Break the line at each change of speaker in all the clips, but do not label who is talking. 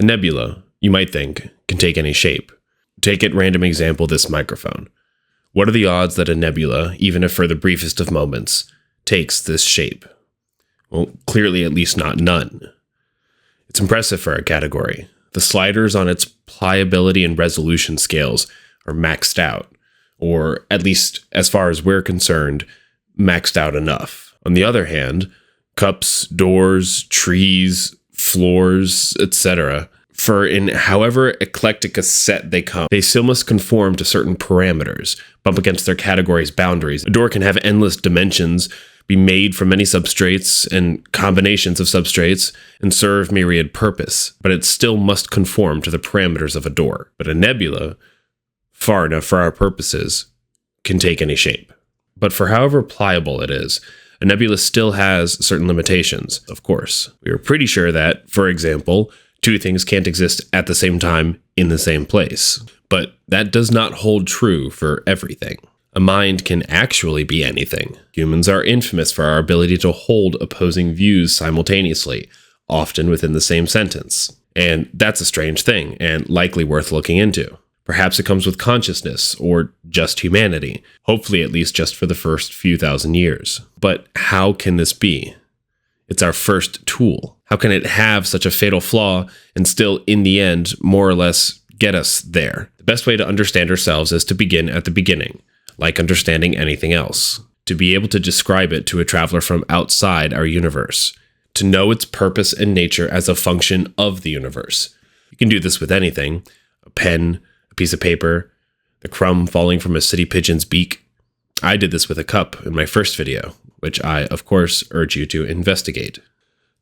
A nebula, you might think, can take any shape. Take at random example this microphone. What are the odds that a nebula, even if for the briefest of moments, takes this shape? Well, clearly at least not none. It's impressive for our category. The sliders on its pliability and resolution scales are maxed out, or at least as far as we're concerned, maxed out enough. On the other hand, cups, doors, trees, floors, etc., for in however eclectic a set they come, they still must conform to certain parameters, bump against their category's boundaries. A door can have endless dimensions, be made from many substrates and combinations of substrates, and serve myriad purpose, but it still must conform to the parameters of a door. But a nebula, far enough for our purposes, can take any shape. But for however pliable it is, a nebula still has certain limitations, of course. We are pretty sure that, for example, two things can't exist at the same time in the same place. But that does not hold true for everything. A mind can actually be anything. Humans are infamous for our ability to hold opposing views simultaneously, often within the same sentence. And that's a strange thing, and likely worth looking into. Perhaps it comes with consciousness, or just humanity, hopefully at least just for the first few thousand years. But how can this be? It's our first tool. How can it have such a fatal flaw and still, in the end, more or less get us there? The best way to understand ourselves is to begin at the beginning, like understanding anything else. To be able to describe it to a traveler from outside our universe. To know its purpose and nature as a function of the universe. You can do this with anything. A pen, a piece of paper, the crumb falling from a city pigeon's beak. I did this with a cup in my first video, which I, of course, urge you to investigate.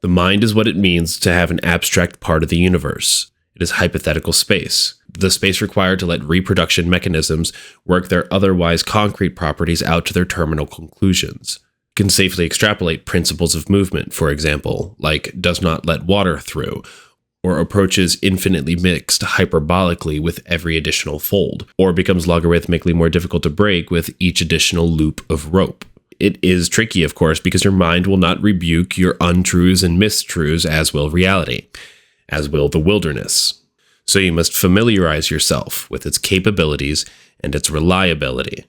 The mind is what it means to have an abstract part of the universe. It is hypothetical space, the space required to let reproduction mechanisms work their otherwise concrete properties out to their terminal conclusions. It can safely extrapolate principles of movement, for example, like does not let water through, or approaches infinitely mixed hyperbolically with every additional fold, or becomes logarithmically more difficult to break with each additional loop of rope. It is tricky, of course, because your mind will not rebuke your untruths and mistruths as will reality, as will the wilderness. So you must familiarize yourself with its capabilities and its reliability,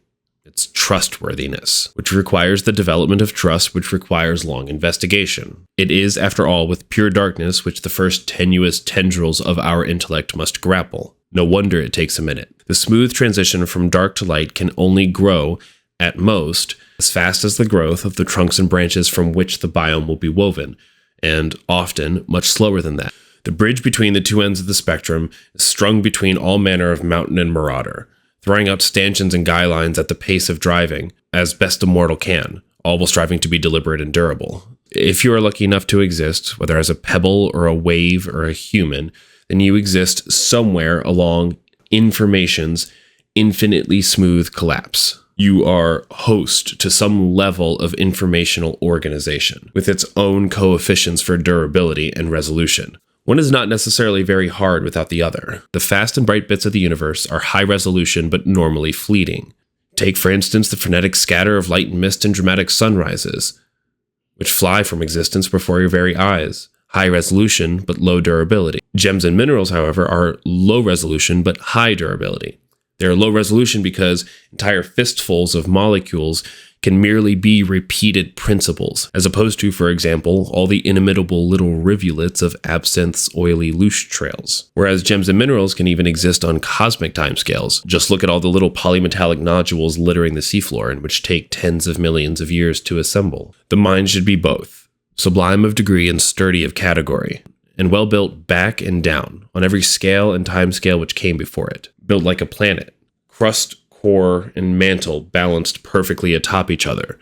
its trustworthiness, which requires the development of trust, which requires long investigation. It is, after all, with pure darkness which the first tenuous tendrils of our intellect must grapple. No wonder it takes a minute. The smooth transition from dark to light can only grow, at most, as fast as the growth of the trunks and branches from which the biome will be woven, and often much slower than that. The bridge between the two ends of the spectrum is strung between all manner of mountain and marauder, throwing out stanchions and guy lines at the pace of driving, as best a mortal can, all while striving to be deliberate and durable. If you are lucky enough to exist, whether as a pebble or a wave or a human, then you exist somewhere along information's infinitely smooth collapse. You are host to some level of informational organization, with its own coefficients for durability and resolution. One is not necessarily very hard without the other. The fast and bright bits of the universe are high resolution but normally fleeting. Take, for instance, the frenetic scatter of light and mist and dramatic sunrises, which fly from existence before your very eyes. High resolution but low durability. Gems and minerals, however, are low resolution but high durability. They are low resolution because entire fistfuls of molecules can merely be repeated principles, as opposed to, for example, all the inimitable little rivulets of absinthe's oily louche trails. Whereas gems and minerals can even exist on cosmic timescales. Just look at all the little polymetallic nodules littering the seafloor, and which take tens of millions of years to assemble. The mind should be both, sublime of degree and sturdy of category, and well built back and down, on every scale and time scale which came before it. Built like a planet, crust, core, and mantle balanced perfectly atop each other,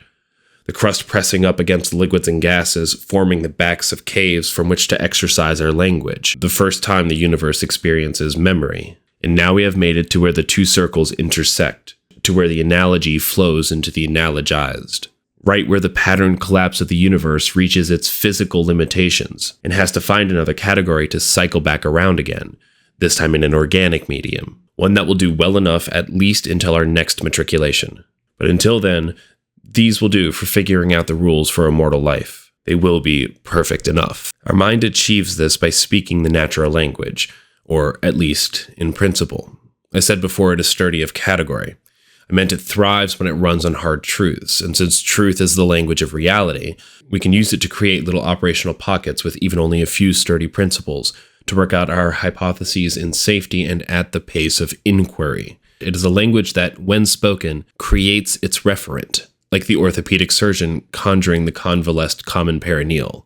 the crust pressing up against liquids and gases, forming the backs of caves from which to exercise our language, the first time the universe experiences memory. And now we have made it to where the two circles intersect, to where the analogy flows into the analogized. Right where the patterned collapse of the universe reaches its physical limitations, and has to find another category to cycle back around again, this time in an organic medium. One that will do well enough at least until our next matriculation. But until then, these will do for figuring out the rules for immortal life. they will be perfect enough. Our mind achieves this by speaking the natural language, or at least in principle. I said before it is sturdy of category. I meant it thrives when it runs on hard truths, and since truth is the language of reality, we can use it to create little operational pockets with even only a few sturdy principles to work out our hypotheses in safety and at the pace of inquiry. It is a language that, when spoken, creates its referent, like the orthopedic surgeon conjuring the convalesced common perineal,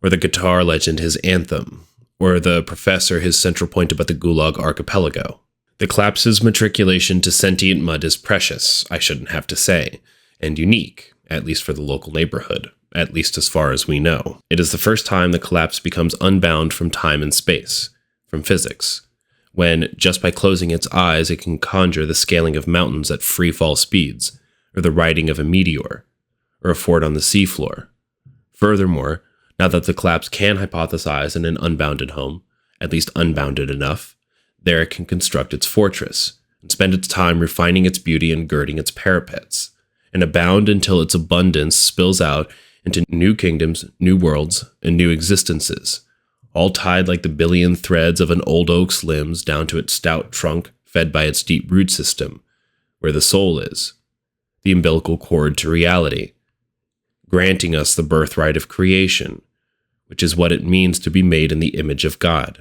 or the guitar legend his anthem, or the professor his central point about the Gulag archipelago. The Collapse's matriculation to sentient mud is precious, I shouldn't have to say, and unique, at least for the local neighborhood, at least as far as we know. It is the first time the Collapse becomes unbound from time and space, from physics, when, just by closing its eyes, it can conjure the scaling of mountains at free-fall speeds, or the riding of a meteor, or a fort on the seafloor. Furthermore, now that the Collapse can hypothesize in an unbounded home, at least unbounded enough, there it can construct its fortress, and spend its time refining its beauty and girding its parapets, and abound until its abundance spills out into new kingdoms, new worlds, and new existences, all tied like the billion threads of an old oak's limbs down to its stout trunk fed by its deep root system, where the soul is, the umbilical cord to reality, granting us the birthright of creation, which is what it means to be made in the image of God.